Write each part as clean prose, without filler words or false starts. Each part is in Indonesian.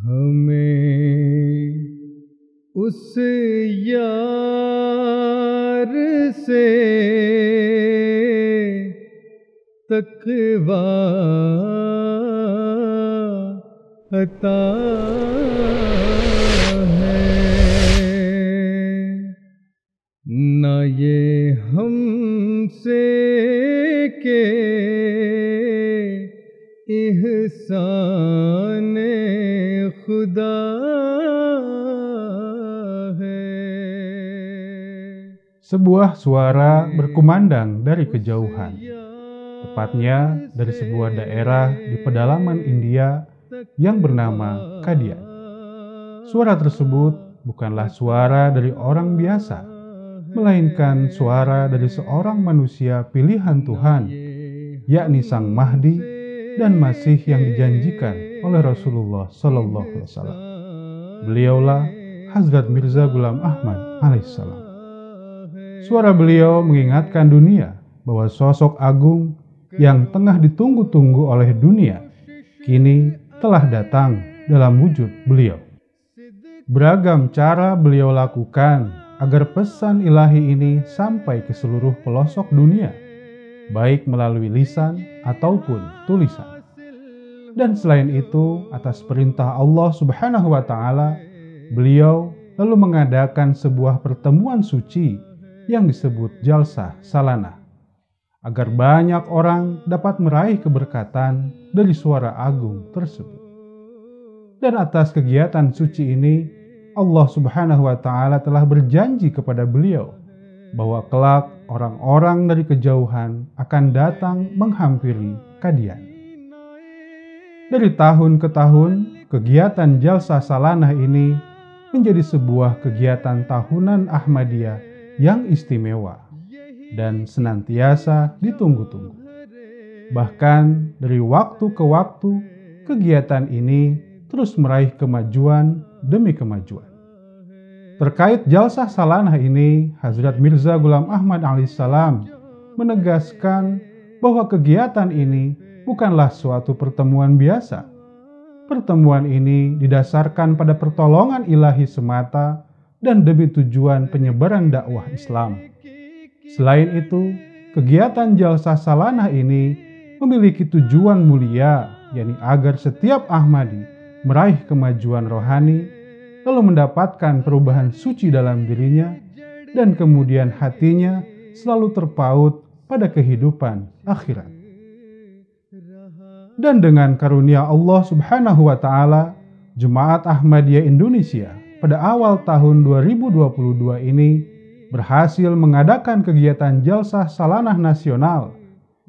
हमें उस यार से तकवा अता है, न ये हमसे के ihsan खुदा है. Sebuah suara berkumandang dari kejauhan, tepatnya dari sebuah daerah di pedalaman India yang bernama Kadia. Suara tersebut bukanlah suara dari orang biasa, melainkan suara dari seorang manusia pilihan Tuhan, yakni Sang Mahdi dan Masih yang dijanjikan oleh Rasulullah SAW. Beliaulah Hazrat Mirza Ghulam Ahmad alaihissalam. Suara beliau mengingatkan dunia bahwa sosok agung yang tengah ditunggu-tunggu oleh dunia kini telah datang dalam wujud beliau. Beragam cara beliau lakukan agar pesan ilahi ini sampai ke seluruh pelosok dunia, baik melalui lisan ataupun tulisan. Dan selain itu, atas perintah Allah Subhanahu wa Ta'ala, beliau lalu mengadakan sebuah pertemuan suci yang disebut Jalsah Salanah, agar banyak orang dapat meraih keberkatan dari suara agung tersebut. Dan atas kegiatan suci ini, Allah Subhanahu wa Ta'ala telah berjanji kepada beliau bahwa kelak orang-orang dari kejauhan akan datang menghampiri Kadian. Dari tahun ke tahun, kegiatan Jalsah Salanah ini menjadi sebuah kegiatan tahunan Ahmadiyah yang istimewa dan senantiasa ditunggu-tunggu. Bahkan dari waktu ke waktu, kegiatan ini terus meraih kemajuan demi kemajuan. Terkait Jalsah Salanah ini, Hazrat Mirza Ghulam Ahmad alaihissalam menegaskan bahwa kegiatan ini bukanlah suatu pertemuan biasa. Pertemuan ini didasarkan pada pertolongan ilahi semata dan demi tujuan penyebaran dakwah Islam. Selain itu, kegiatan Jalsah Salanah ini memiliki tujuan mulia, yakni agar setiap Ahmadi meraih kemajuan rohani, lalu mendapatkan perubahan suci dalam dirinya, dan kemudian hatinya selalu terpaut pada kehidupan akhirat. Dan dengan karunia Allah Subhanahu wa Ta'ala, Jemaat Ahmadiyah Indonesia pada awal tahun 2022 ini berhasil mengadakan kegiatan Jalsah Salanah Nasional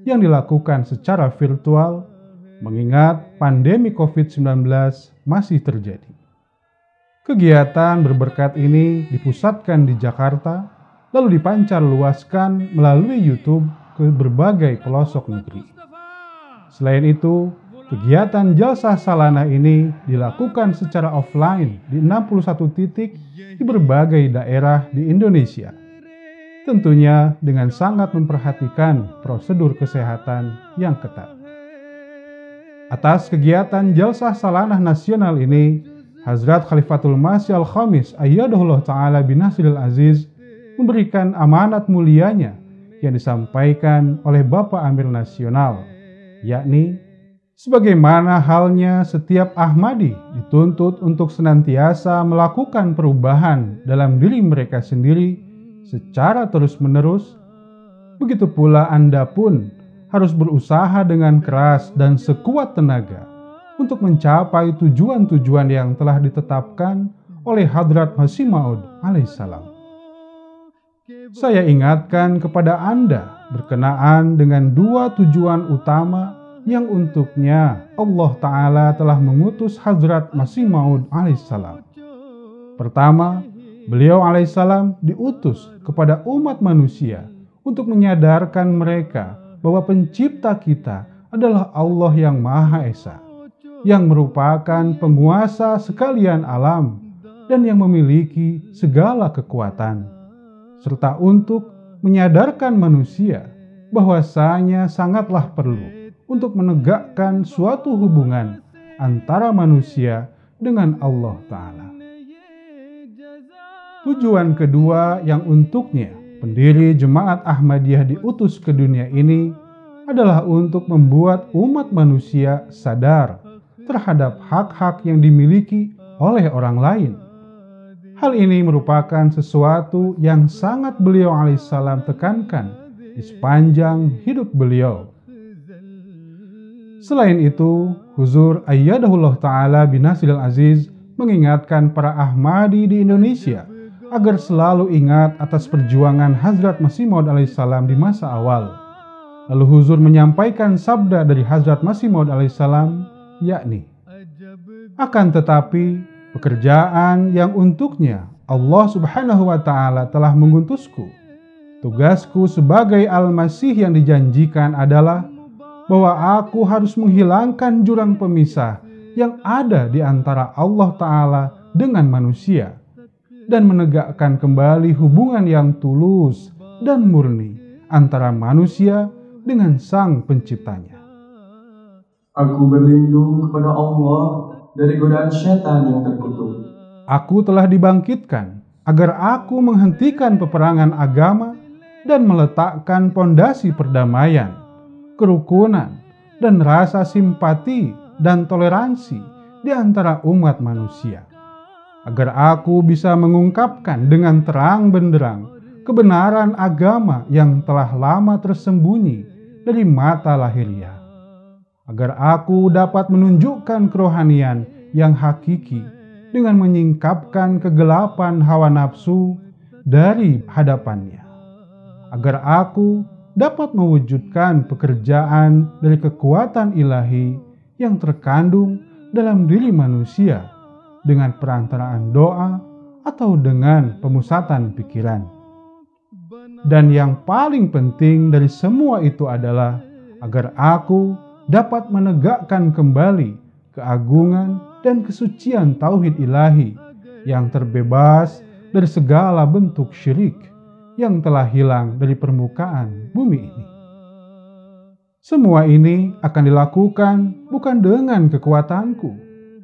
yang dilakukan secara virtual mengingat pandemi COVID-19 masih terjadi. Kegiatan berberkat ini dipusatkan di Jakarta, lalu dipancar luaskan melalui YouTube ke berbagai pelosok negeri. Selain itu, kegiatan Jalsah Salanah ini dilakukan secara offline di 61 titik di berbagai daerah di Indonesia. Tentunya dengan sangat memperhatikan prosedur kesehatan yang ketat. Atas kegiatan Jalsah Salanah Nasional ini, Hazrat Khalifatul Masih Al-Khamis Ayyadahullah Ta'ala binasril aziz memberikan amanat mulianya yang disampaikan oleh Bapak Amir Nasional, yakni sebagaimana halnya setiap Ahmadi dituntut untuk senantiasa melakukan perubahan dalam diri mereka sendiri secara terus-menerus, begitu pula Anda pun harus berusaha dengan keras dan sekuat tenaga untuk mencapai tujuan-tujuan yang telah ditetapkan oleh Hadrat Masih Maud alaihissalam. Saya ingatkan kepada Anda berkenaan dengan dua tujuan utama yang untuknya Allah Ta'ala telah mengutus Hazrat Masih Maud alaihissalam. Pertama, beliau alaihissalam diutus kepada umat manusia untuk menyadarkan mereka bahwa pencipta kita adalah Allah yang Maha Esa, yang merupakan penguasa sekalian alam dan yang memiliki segala kekuatan, serta untuk menyadarkan manusia bahwasanya sangatlah perlu untuk menegakkan suatu hubungan antara manusia dengan Allah Ta'ala. Tujuan kedua yang untuknya pendiri Jemaat Ahmadiyah diutus ke dunia ini adalah untuk membuat umat manusia sadar terhadap hak-hak yang dimiliki oleh orang lain. Hal ini merupakan sesuatu yang sangat beliau alaihissalam tekankan di sepanjang hidup beliau. Selain itu, Huzur Ayyadahullah Ta'ala binasril aziz mengingatkan para Ahmadi di Indonesia agar selalu ingat atas perjuangan Hazrat Masih Maud alaihissalam di masa awal. Lalu Huzur menyampaikan sabda dari Hazrat Masih Maud alaihissalam, yakni, akan tetapi pekerjaan yang untuknya Allah Subhanahu wa Ta'ala telah mengutusku. Tugasku sebagai Al-Masih yang dijanjikan adalah bahwa aku harus menghilangkan jurang pemisah yang ada di antara Allah Ta'ala dengan manusia dan menegakkan kembali hubungan yang tulus dan murni antara manusia dengan Sang Penciptanya. Aku berlindung kepada Allah dari godaan syaitan yang terkutuk. Aku telah dibangkitkan agar aku menghentikan peperangan agama dan meletakkan pondasi perdamaian, kerukunan, dan rasa simpati dan toleransi di antara umat manusia. Agar aku bisa mengungkapkan dengan terang benderang kebenaran agama yang telah lama tersembunyi dari mata lahiriah. Agar aku dapat menunjukkan kerohanian yang hakiki dengan menyingkapkan kegelapan hawa nafsu dari hadapannya. Agar aku dapat mewujudkan pekerjaan dari kekuatan ilahi yang terkandung dalam diri manusia dengan perantaraan doa atau dengan pemusatan pikiran. Dan yang paling penting dari semua itu adalah agar aku dapat menegakkan kembali keagungan dan kesucian tauhid ilahi yang terbebas dari segala bentuk syirik yang telah hilang dari permukaan bumi ini. Semua ini akan dilakukan bukan dengan kekuatanku,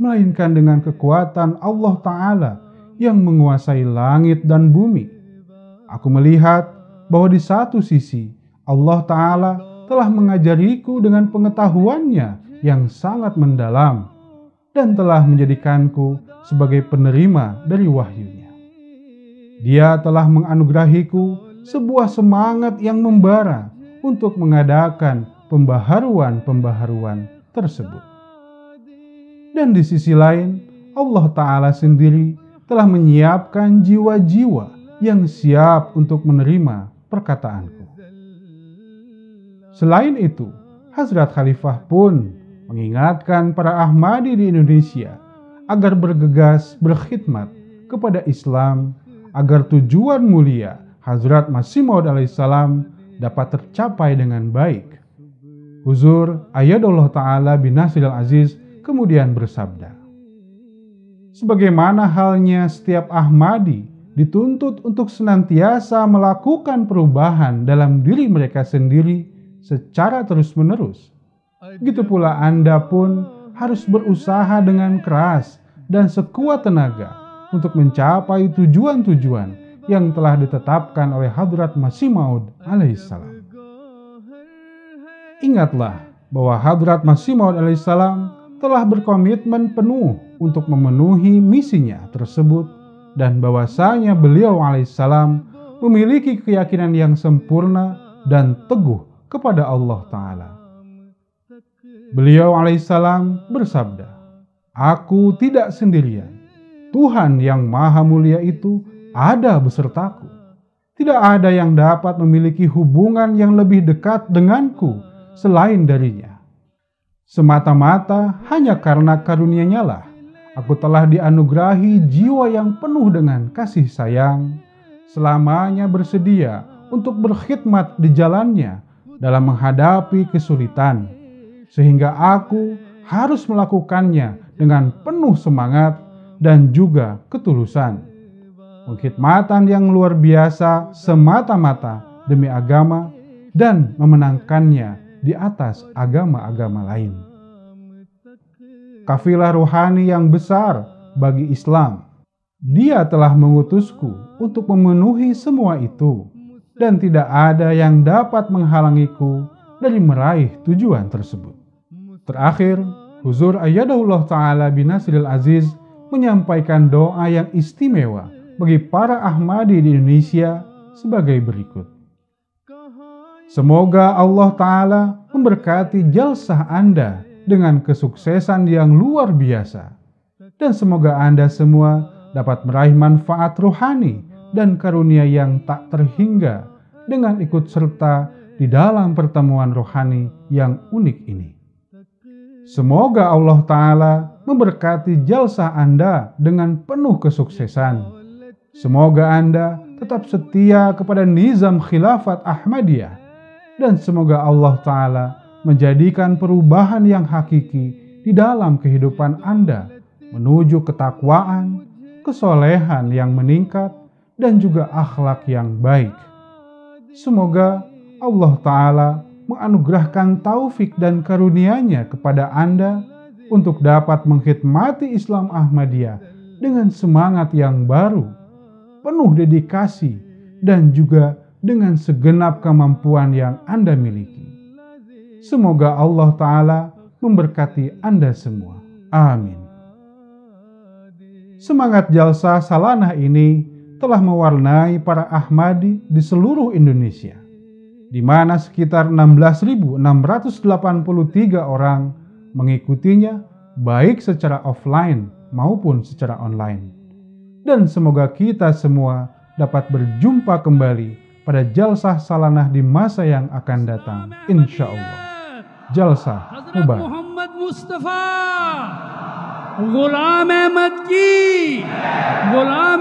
melainkan dengan kekuatan Allah Ta'ala yang menguasai langit dan bumi. Aku melihat bahwa di satu sisi Allah Ta'ala telah mengajariku dengan pengetahuannya yang sangat mendalam dan telah menjadikanku sebagai penerima dari wahyunya. Dia telah menganugerahiku sebuah semangat yang membara untuk mengadakan pembaharuan-pembaharuan tersebut. Dan di sisi lain, Allah Ta'ala sendiri telah menyiapkan jiwa-jiwa yang siap untuk menerima perkataanku. Selain itu, Hazrat Khalifah pun mengingatkan para Ahmadi di Indonesia agar bergegas berkhidmat kepada Islam agar tujuan mulia Hazrat Masih Maud alaihissalam dapat tercapai dengan baik. Huzur Ayyadahullah Ta'ala binasril aziz kemudian bersabda, sebagaimana halnya setiap Ahmadi dituntut untuk senantiasa melakukan perubahan dalam diri mereka sendiri secara terus-menerus, begitu pula Anda pun harus berusaha dengan keras dan sekuat tenaga untuk mencapai tujuan-tujuan yang telah ditetapkan oleh Hadrat Masih Maud alaihissalam. Ingatlah bahwa Hadrat Masih Maud alaihissalam telah berkomitmen penuh untuk memenuhi misinya tersebut dan bahwasanya beliau alaihissalam memiliki keyakinan yang sempurna dan teguh kepada Allah Ta'ala. Beliau alaihissalam bersabda, "Aku tidak sendirian. Tuhan yang maha mulia itu ada besertaku. Tidak ada yang dapat memiliki hubungan yang lebih dekat denganku selain darinya. Semata-mata hanya karena karunia-Nya lah aku telah dianugerahi jiwa yang penuh dengan kasih sayang, selamanya bersedia untuk berkhidmat di jalannya dalam menghadapi kesulitan, sehingga aku harus melakukannya dengan penuh semangat dan juga ketulusan. Pengkhidmatan yang luar biasa semata-mata demi agama dan memenangkannya di atas agama-agama lain." kafilah rohani yang besar bagi Islam. Dia telah mengutusku untuk memenuhi semua itu, dan tidak ada yang dapat menghalangiku dari meraih tujuan tersebut. Terakhir, Huzur Ayyadahullah Ta'ala bin Nasril Aziz menyampaikan doa yang istimewa bagi para Ahmadi di Indonesia sebagai berikut. Semoga Allah Ta'ala memberkati jalsah Anda dengan kesuksesan yang luar biasa, dan semoga Anda semua dapat meraih manfaat rohani dan karunia yang tak terhingga dengan ikut serta di dalam pertemuan rohani yang unik ini. Semoga Allah Ta'ala memberkati jalsah Anda dengan penuh kesuksesan. Semoga Anda tetap setia kepada nizam khilafat Ahmadiyah, dan semoga Allah Ta'ala menjadikan perubahan yang hakiki di dalam kehidupan Anda menuju ketakwaan, kesolehan yang meningkat, dan juga akhlak yang baik. Semoga Allah Ta'ala menganugerahkan taufik dan karunia-Nya kepada Anda untuk dapat mengkhidmati Islam Ahmadiyah dengan semangat yang baru, penuh dedikasi, dan juga dengan segenap kemampuan yang Anda miliki. Semoga Allah Ta'ala memberkati Anda semua. Amin. Semangat jalsah salanah ini telah mewarnai para Ahmadi di seluruh Indonesia, di mana sekitar 16.683 orang mengikutinya baik secara offline maupun secara online. Dan semoga kita semua dapat berjumpa kembali pada jalsah salanah di masa yang akan datang, insya Allah. Jalsah Mubarak. Muhammad Mustafa, Ghulam Ahmad ki, Ghulam